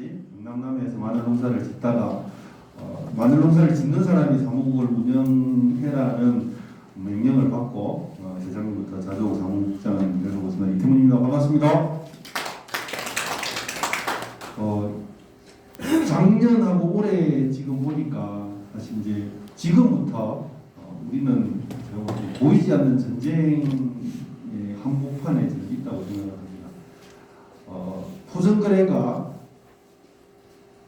전까지 경남남해에서 마늘 농사를 짓다가 마늘 농사를 짓는 사람이 사무국을 운영해라는 명령을 받고 재작년부터 자주옥 사무국장을 되고 있습니다. 이태문입니다. 반갑습니다. 작년하고 올해 지금 보니까 사실 이제 지금부터 우리는 보이지 않는 전쟁의 한복판에 지금 있다고 생각을 합니다. 포정거래가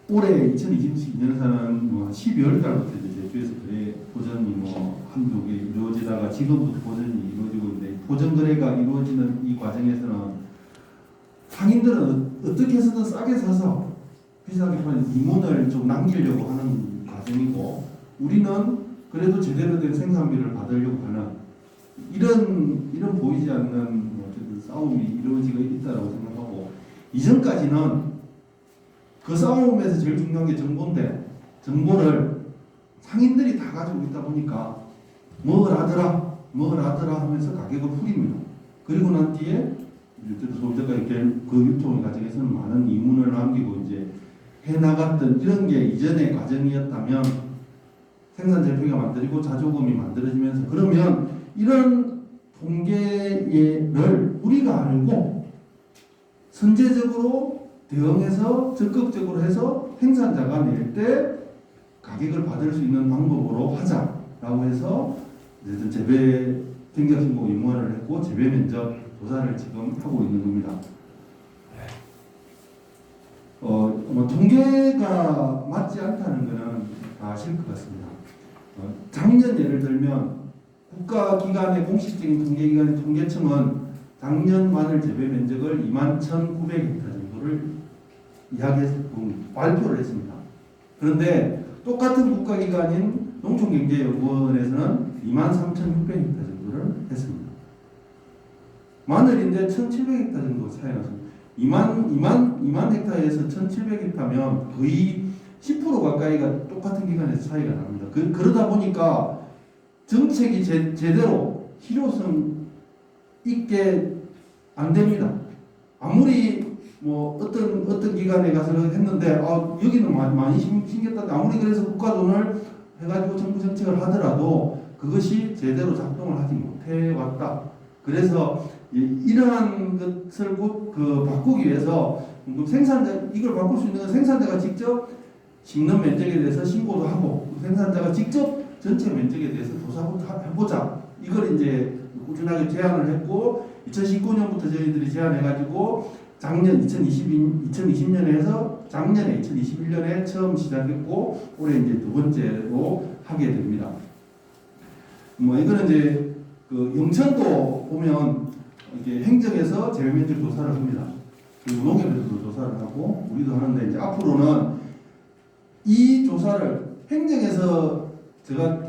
올해 2022년에는 12월 달부터 이제 제주에서 거래 포전이 한두 개 이루어지다가 지금부터 포전이 이루어지고 있는데, 포전거래가 이루어지는 이 과정에서는 상인들은 어떻게 해서든 싸게 사서 비싸게 파는 이문을 좀 남기려고 하는 과정이고, 우리는 그래도 제대로 된 생산비를 받으려고 하는 이런 보이지 않는 싸움이 이루어지고 있다고 생각하고, 이전까지는 그 싸움에서 제일 중요한 게 정보인데, 정보를 상인들이 다 가지고 있다 보니까 먹으라더라 하면서 가격을 풀입니다. 그리고 난 뒤에 소비자가 그 유통의 과정에서는 많은 이문을 남기고 이제 해나갔던 이런 게 이전의 과정이었다면, 생산자표가 만들고 자조금이 만들어지면서, 그러면 이런 통계를 우리가 알고 선제적으로 대응해서 적극적으로 해서 생산자가 낼 때 가격을 받을 수 있는 방법으로 하자라고 해서 재배 경작신고 의무화를 했고, 재배 면적 조사를 지금 하고 있는 겁니다. 통계가 맞지 않다는 것은 다 아실 것 같습니다. 작년 예를 들면 국가기관의 공식적인 통계기관의 통계청은 작년 마늘 재배 면적을 21,900헥타 정도를 발표를 했습니다. 그런데 똑같은 국가기관인 농촌경제연구원에서는 23,600헥타 정도를 했습니다. 마늘인데 1,700헥타 정도 차이가 났습니다. 2만 헥타에서 1,700헥타면 거의 10% 가까이가 똑같은 기간에서 차이가 납니다. 그러다 보니까 정책이 제대로 실효성 있게 안 됩니다. 아무리 어떤 기관에 가서 했는데 여기는 많이 신겼다, 아무리 그래서 국가 돈을 해가지고 정부 정책을 하더라도 그것이 제대로 작동을 하지 못해 왔다. 그래서 이러한 것을 바꾸기 위해서 이걸 바꿀 수 있는 건 생산자가 직접 심는 면적에 대해서 신고도 하고, 생산자가 직접 전체 면적에 대해서 조사부터 해보자. 이걸 이제 꾸준하게 제안을 했고, 2019년부터 저희들이 제안해가지고 작년 2020년에 해서 작년에 2021년에 처음 시작했고, 올해 이제 두 번째로 하게 됩니다. 이거는 이제 영천도 보면 이게 행정에서 재배면적 조사를 합니다. 그리고 농협에서도 조사를 하고 우리도 하는데, 이제 앞으로는 이 조사를 행정에서 제가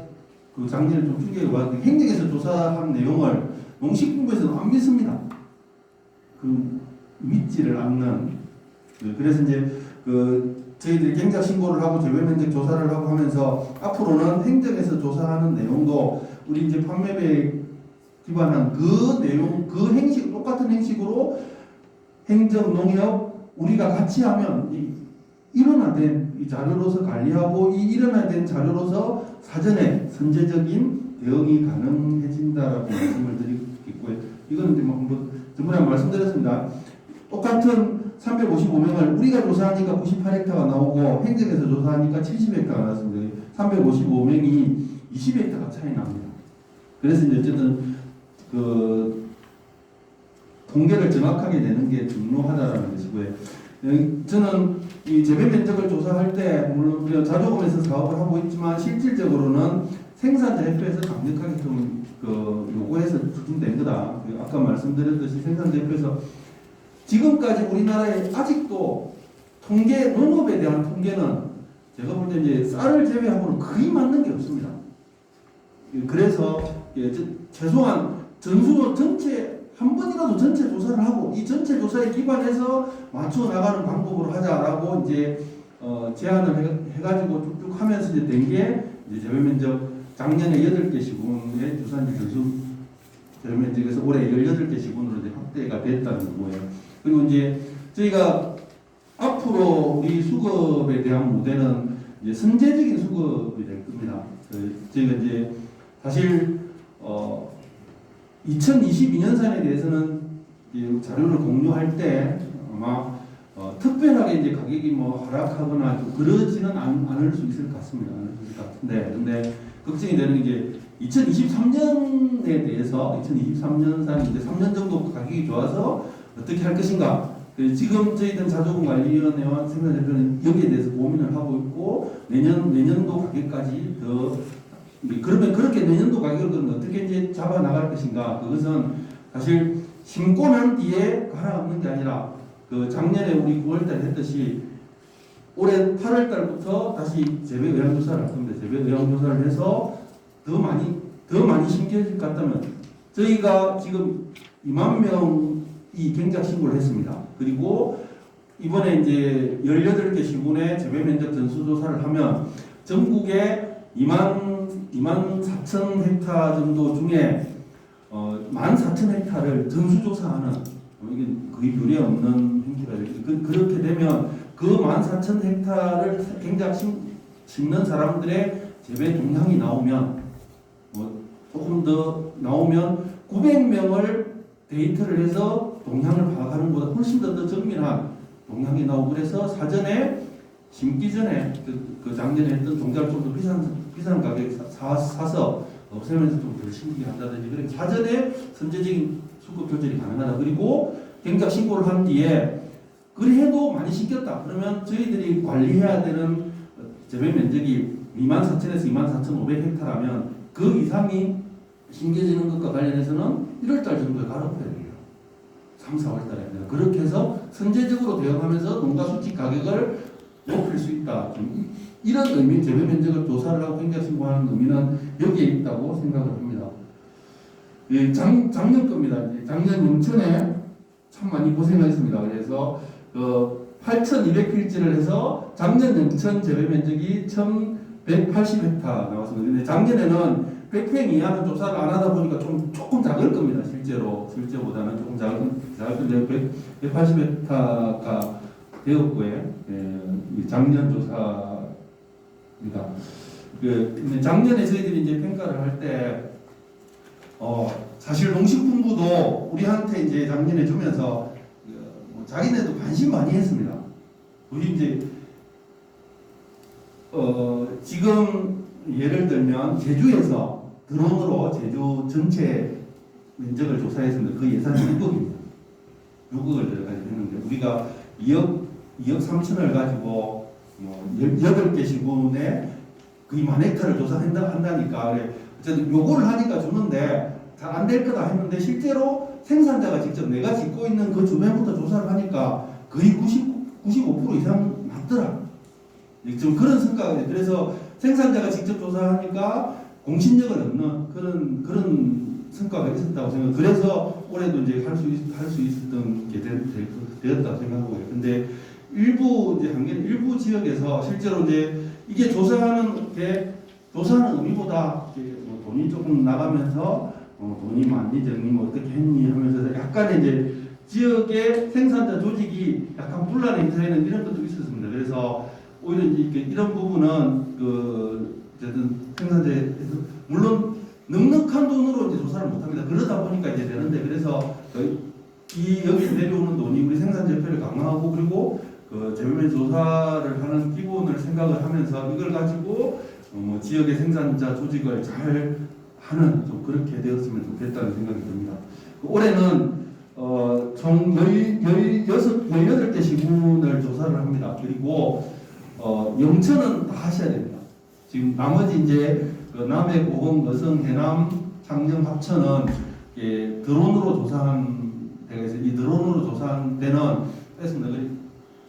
작년에 좀 충격을 받았는데, 행정에서 조사한 내용을 농식품부에서는 안 믿습니다. 믿지를 않는. 그래서 이제 저희들이 경작 신고를 하고 재배 면적 조사를 하고 하면서 앞으로는 행정에서 조사하는 내용도 우리 이제 판매배에 기반한 그 내용, 그 행식, 똑같은 행식으로 행정, 농협 우리가 같이 하면 일원화된 이 자료로서 관리하고, 이 일원화된 자료로서 사전에 선제적인 대응이 가능해진다라고 말씀을 드리겠고요. 이거는 이제 전번에 말씀드렸습니다. 똑같은 355명을 우리가 조사하니까 98헥타가 나오고 행정에서 조사하니까 70헥타가 나왔습니다. 355명이 20헥타가 차이 납니다. 그래서 이제 어쨌든 통계를 정확하게 내는 게 중요하다라는 것이고요. 저는 이 재배 면적을 조사할 때, 물론 우리가 자조금에서 사업을 하고 있지만 실질적으로는 생산자 협회에서 강력하게 요구해서 추진된 거다. 아까 말씀드렸듯이 생산자 협회에서 지금까지 우리나라에 아직도 농업에 대한 통계는 제가 볼 때 이제 쌀을 제외하고는 거의 맞는 게 없습니다. 그래서 최소한 전수도 한 번이라도 전체 조사를 하고, 이 전체 조사에 기반해서 맞춰 나가는 방법으로 하자라고 이제 제안을 해가지고 쭉쭉 하면서 이제 된 게 이제 재배 면적 작년에 8개 시군의 주산지 전수 재배 면적에서 올해 18개 시군으로 이제 확대가 됐다는 거예요. 그리고 이제 저희가 앞으로 우리 수급에 대한 모델은 이제 선제적인 수급이 될 겁니다. 저희가 이제 사실 2022년산에 대해서는 이 자료를 공유할 때 아마 특별하게 이제 가격이 뭐 하락하거나 좀 그러지는 않을 수 있을 것 같습니다. 않을 수 있을 것 같은데, 근데 걱정이 되는 게 2023년에 대해서 2023년산 이제 3년 정도 가격이 좋아서 어떻게 할 것인가. 지금 저희들 자조금관리위원회와 생산대표는 여기에 대해서 고민을 하고 있고 내년도 가격까지 더 그러면 그렇게 내년도 가격을 어떻게 이제 잡아 나갈 것인가. 그것은 사실 심고 난 뒤에 가라앉는 게 아니라 그 작년에 우리 9월달에 했듯이 올해 8월달부터 다시 재배 의향 조사를 할 겁니다. 재배 의향 조사를 해서 더 많이 심겨질 것 같다면 저희가 지금 2만 명이 경작 신고를 했습니다. 그리고 이번에 이제 18개 시군의 재배 면적 전수 조사를 하면 전국에 2만 4천 헥타 정도 중에 14,000헥타를 전수조사하는 이게 거의 뷰례 없는 형태가 그렇게 되면 그 14,000헥타를 경작 심는 사람들의 재배 동향이 나오면 조금 더 나오면 900명을 데이터를 해서 동향을 파악하는 것보다 훨씬 더 정밀한 동향이 나오고 그래서 사전에 심기 전에 그 작년에 했던 종자를 좀 더 비싼 가격에 사서 없애면서 좀 덜 심게 한다든지 그렇게 사전에 선제적인 수급 조절이 가능하다. 그리고 경작 신고를 한 뒤에 그래도 많이 심겼다. 그러면 저희들이 관리해야 되는 재배 면적이 24,000에서 24,500헥타라면 그 이상이 심겨지는 것과 관련해서는 1월달 정도에 갈아엎어야 됩니다. 3, 4월달에. 그렇게 해서 선제적으로 대응하면서 농가 수치 가격을 높일 수 있다. 이런 의미, 재배 면적을 조사를 하고 경작 신고하는 의미는 여기에 있다고 생각을 합니다. 작년 겁니다. 작년 영천에 참 많이 고생하셨습니다. 그래서 8,200필지를 해서 작년 영천 재배 면적이 1,180헥타 나왔습니다. 근데 작년에는 100평 이하는 조사를 안 하다 보니까 조금 작을 겁니다. 실제보다는 조금 작은데 180헥타가 되었고요. 작년 조사입니다. 근데 작년에 저희들이 이제 평가를 할 때 사실 농식품부도 우리한테 이제 작년에 주면서 자기네도 관심 많이 했습니다. 우리 이제 지금 예를 들면 제주에서 드론으로 제주 전체 면적을 조사했습니다. 그 예산이 6억입니다. 6억을 들어가야 되는데 우리가 2억 3천을 가지고 8개 시군에 거의 10,000헥타를 조사한다니까 어쨌든 요거를 하니까 주는데 잘 안 될 거다 했는데 실제로 생산자가 직접 내가 짓고 있는 그 주변부터 조사를 하니까 거의 95% 이상 맞더라. 좀 그런 성과가 그래서 생산자가 직접 조사하니까 공신력을 얻는 그런 성과가 있었다고 생각. 그래서 올해도 이제 할 수 있었던 게 되었다고 생각하고요. 근데 일부 지역에서 실제로 이제 이게 조사하는 의미보다 뭐 돈이 조금 나가면서 돈이 많니 적니 뭐 어떻게 했니 하면서 약간의 이제 지역의 생산자 조직이 약간 분란의 형태는 이런 것도 있었습니다. 그래서 오히려 이제 이런 부분은 어쨌든 생산자에서 물론 넉넉한 돈으로 이제 조사를 못합니다. 그러다 보니까 이제 되는데 그래서 여기 내려오는 돈이 우리 생산자표를 강화하고 그리고 재배면 조사를 하는 기본을 생각을 하면서 이걸 가지고 지역의 생산자 조직을 잘 하는 좀 그렇게 되었으면 좋겠다는 생각이 듭니다. 올해는 총 18개 시군을 조사를 합니다. 그리고 영천은 다 하셔야 됩니다. 지금 나머지 이제 남해, 고흥, 어성, 해남, 창녕, 합천은 드론으로 조사한 데가 있어요. 이 드론으로 조사한 데는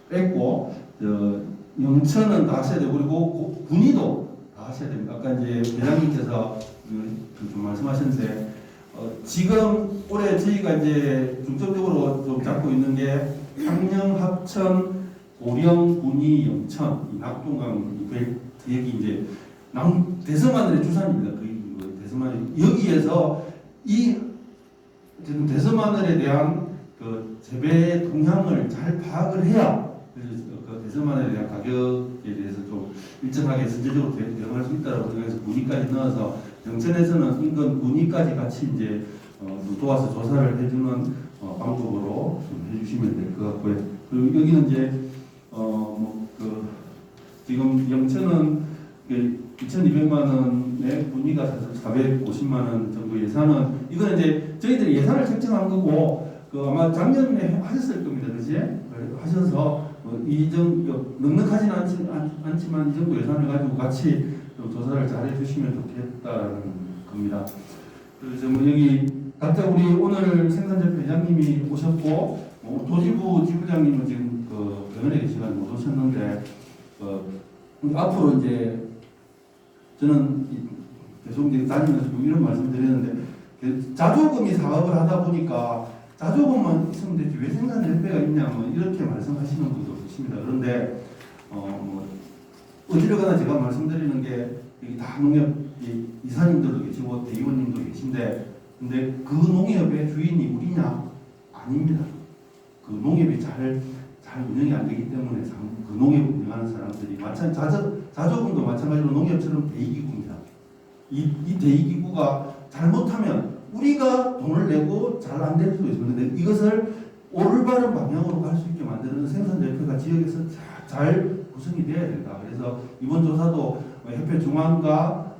뺐고 영천은 다 하셔야 되고 그리고 군위도 다 하셔야 됩니다. 아까 이제 회장님께서 좀 말씀하셨는데 지금 올해 저희가 이제 중점적으로 좀 잡고 있는 게 창녕, 합천, 고령, 군위, 영천, 이 낙동강 여기 이제 대서마늘의 주산입니다. 대서마늘 여기에서 이 대서마늘에 대한 그 재배 동향을 잘 파악을 해야 그래서 그 대선만에 대한 가격에 대해서 좀 일정하게 선제적으로 대응할 수 있다고 생각해서 군위까지 넣어서 정천에서는 인근 군위까지 같이 이제 도와서 조사를 해주는 방법으로 좀 해주시면 될 것 같고요. 그리고 여기는 이제 지금 영천은 2,200만 원에 군위가 450만 원 정도 예산은 이거는 이제 저희들이 예산을 책정한 거고 아마 작년에 하셨을 겁니다, 그지? 하셔서 넉넉하지는 않지만 이 정도 예산을 가지고 같이 좀 조사를 잘 해주시면 좋겠다라는 겁니다. 그래서 뭐 여기 각자 우리 오늘 생산자협회 회장님이 오셨고 도지부 지부장님은 지금 병원에 계시가 못 오셨는데 앞으로 이제 저는 계속 이제 다니면서 이런 말씀드리는데 자조금이 사업을 하다 보니까 자조금만 있으면 되지 왜 생산협회가 있냐 뭐 이렇게 말씀하시는 분도 계십니다. 그런데 어디를 가나 제가 말씀드리는 게 여기 다 농협 이사님들도 계시고 대의원님도 계신데 근데 그 농협의 주인이 우리냐? 아닙니다. 그 농협이 잘 운영이 안 되기 때문에 그 농협을 운영하는 사람들이 자조금도 마찬가지로 농협처럼 대의기구입니다. 이 대의기구가 잘못하면 우리가 돈을 내고 잘 안 될 수도 있습니다. 근데 이것을 올바른 방향으로 갈 수 있게 만드는 생산자협회가 지역에서 잘 구성이 되어야 된다. 그래서 이번 조사도 협회 중앙과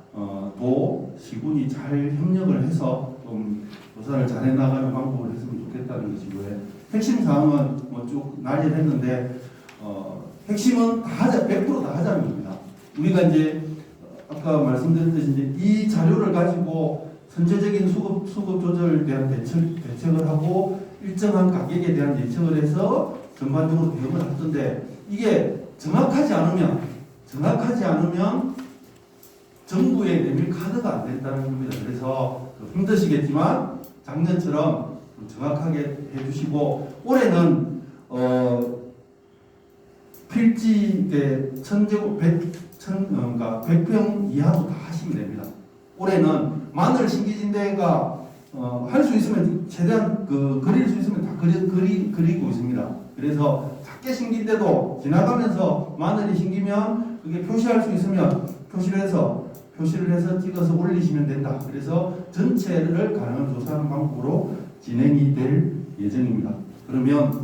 도, 시군이 잘 협력을 해서 좀 조사를 잘 해나가는 방법을 했으면 좋겠다는 것이고요. 핵심 사항은 쭉 나열했는데 핵심은 다 하자, 100%다 하자는 겁니다. 우리가 이제 아까 말씀드렸듯이 이제 이 자료를 가지고 선제적인 수급 조절에 대한 대책을 하고 일정한 가격에 대한 예측을 해서 전반적으로 대응을 하던데 이게 정확하지 않으면 정부의 내밀 카드가 안 된다는 겁니다. 그래서 힘드시겠지만 작년처럼 정확하게 해주시고 올해는 필지에 100평 이하로 다 하시면 됩니다. 올해는 마늘 신기진대가 할 수 있으면 최대한 그릴 수 있으면 다 그리고 있습니다. 그래서 작게 신긴데도 지나가면서 마늘이 신기면 그게 표시할 수 있으면 표시를 해서 찍어서 올리시면 된다. 그래서 전체를 가능한 조사하는 방법으로 진행이 될 예정입니다. 그러면